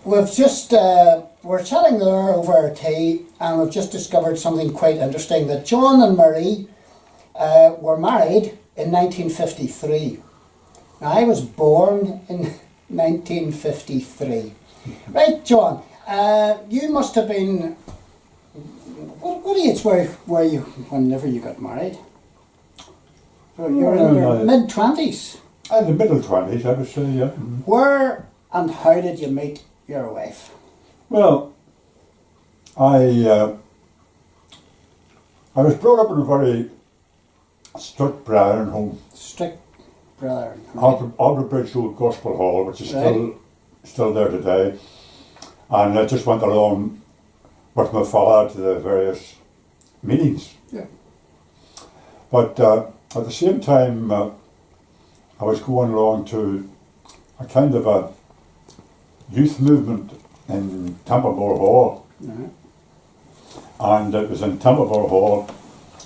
we've just, we're chatting there over tea, and we've just discovered something quite interesting, that John and Marie were married in 1953. Now, I was born in 1953. Right, John, you must have been, what age were you whenever you got married? You were in your mid-20s. In the middle 20s, I would say, yeah. Where and how did you meet your wife? Well, I was brought up in a very strict Brethren home. Strict Brethren. Right. Alderbridge Old Gospel Hall, which is still there today. And I just went along with my father to the various meetings. Yeah. But at the same time, I was going along to a kind of a youth movement in Templemore Hall. Mm-hmm. And it was in Templemore Hall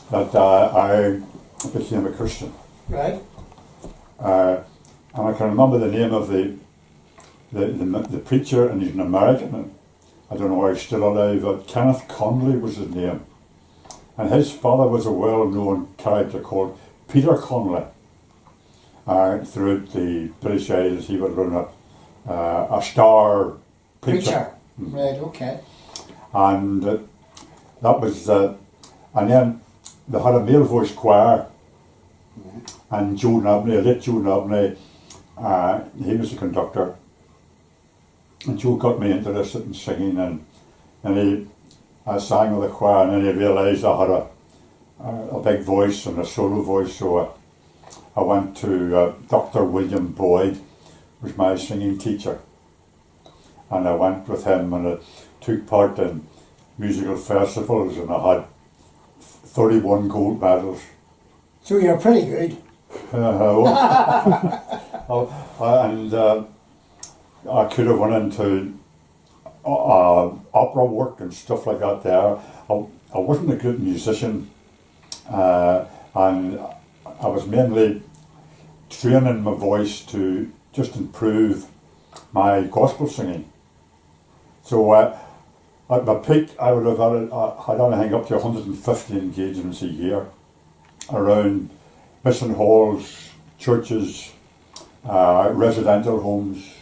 that I became a Christian. Right. And I can remember the name of the preacher, and he's an American, and I don't know why he's still alive, but Kenneth Conley was his name. And his father was a well-known character called Peter Conley. Throughout the British Isles, he would run a star preacher. Mm-hmm. Right, okay. And that was, and then they had a male voice choir, and Joe Nabney, late Joe Nabney, he was the conductor. And Joe got me interested in singing, and I sang with the choir, and then he realised I had a big voice and a solo voice, so I went to Dr. William Boyd, who was my singing teacher, and I went with him, and I took part in musical festivals, and I had 31 gold medals. So you're pretty good. And I could have went into opera work and stuff like that there. I wasn't a good musician, and I was mainly training my voice to just improve my gospel singing. So at my peak, I would have had anything up to 150 engagements a year around mission halls, churches, residential homes,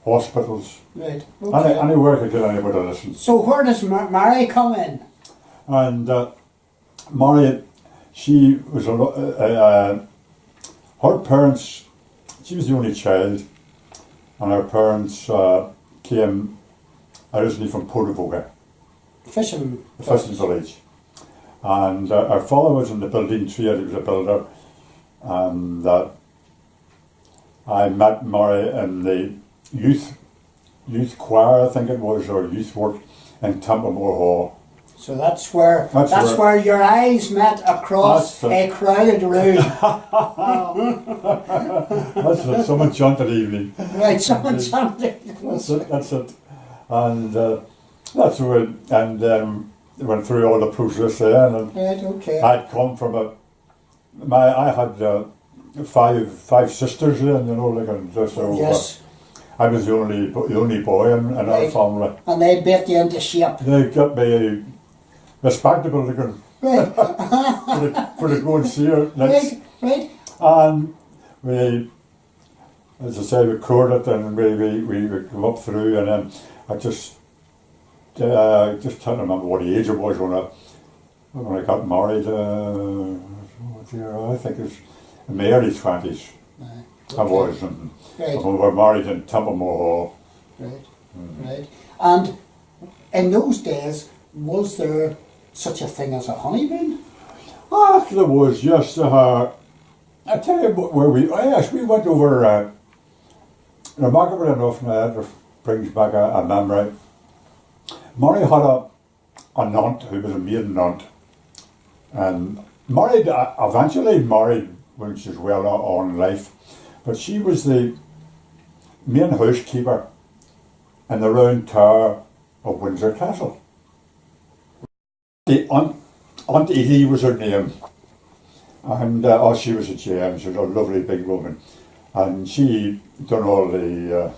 hospitals. Right. Okay. Anywhere I could get anybody to listen. So where does Mary come in? And Mary, she was her parents, she was the only child, and her parents came originally from Portavoga, Fishing village. And our father was in the building trade, he was a builder, and I met Mary in the youth choir, I think it was, or youth work in Templemore Hall. So that's where your eyes met across a crowded room. That's it, some enchanted evening. Right, some enchanted. That's it. And that's where, and then went through all the process there. And right, okay. I'd come from I had five sisters then, you know, like, and so yes. I was the only boy in our family. And they baked you into shape. They got me respectable looking. Right. for the going seer. Right. And we, as I say, we recorded it, and we come up through, and then I just can't remember what age it was when I got married. I think it was in my early 20s. Okay. I was, and right. We were married in Templemore Hall. Right, right. And in those days, was there such a thing as a honeymoon? Ah, there was, yes. I tell you where we went over, remarkably enough, now that brings back a memory. Mary had a aunt who was a maiden aunt, and eventually married when she was well on in life, but she was the main housekeeper in the round tower of Windsor Castle. The Aunt Edie was her name, and she was a gem. She was a lovely big woman, and she done all the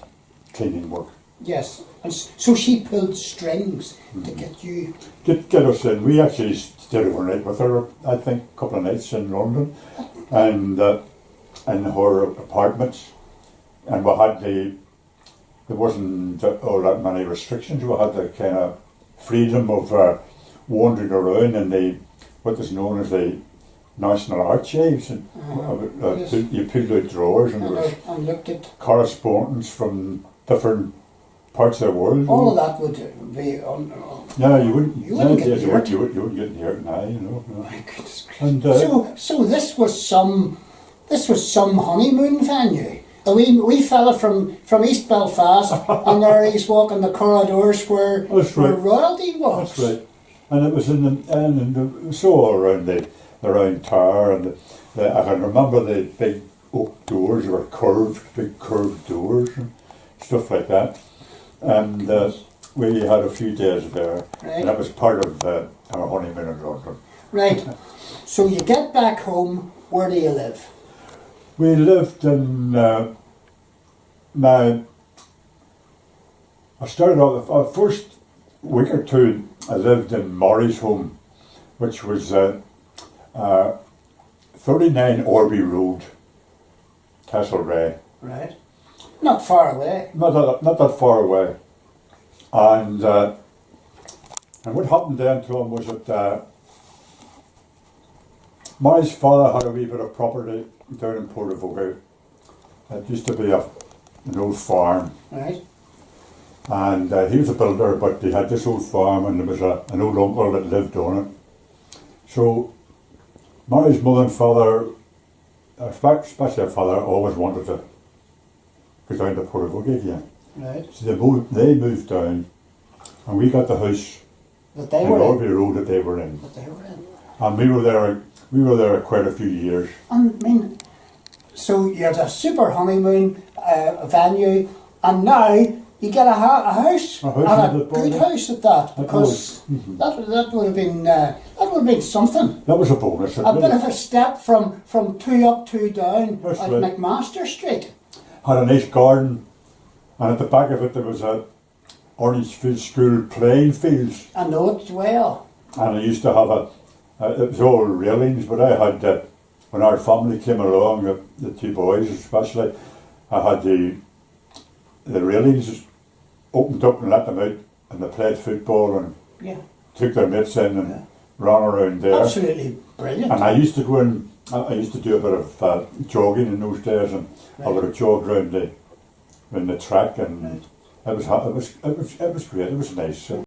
cleaning work. Yes. And so she pulled strings to get you. Get us in. We actually stayed overnight with her, I think, a couple of nights in London, and in her apartments. And we had there wasn't all that many restrictions. We had the kind of freedom of wandering around in what is known as the National Archives. And Yes. you pulled out drawers and there was And looked at correspondence from different parts of the world. all of that would be on. Yeah, you wouldn't. You wouldn't get nowadays hurt. you wouldn't get hurt now, you know. My goodness gracious. And So this was some honeymoon venue. A wee fella from East Belfast, and there he's walking the corridors where That's right. royalty was. that's right. And it was it was so all around the round tower, and I can remember the big oak doors were big curved doors and stuff like that. And we had a few days there, Right. and that was part of our honeymoon in London. Right. So you get back home. Where do you live? We lived in now. I started off the first week or two. I lived in Murray's home, which was 39 Orby Road, Castlereagh. Right. Not far away. Not that far away. And what happened then to him was that Murray's father had a wee bit of property down in Portavogie. It used to be an old farm. Right. And he was a builder, but he had this old farm, and there was an old uncle that lived on it. So Murray's mother and father, especially her father, always wanted to go down to Portavogie again. Right. So they moved down, and we got the house That they in were in. Orby Road that they were in. That they were in. And we were there quite a few years. And I mean, so you had a super honeymoon venue, and now you get a house, A house and in a the good bonus. house at that, That because was. Mhm. that would have been something. That was a bonus. It A bit really of a step from 2 up, 2 down That's at right. McMaster Street. had a nice garden, and at the back of it there was a Orangefield School playing fields, I know it well. and I used to have it was all railings, but I had when our family came along, the two boys especially, I had the railings opened up and let them out, and they played football and Yeah, took their mitts in and Yeah. ran around there. absolutely brilliant. And I used to go in. I used to do a bit of jogging in those days, and I would have jogged round the track, and Right. it was great. It was nice.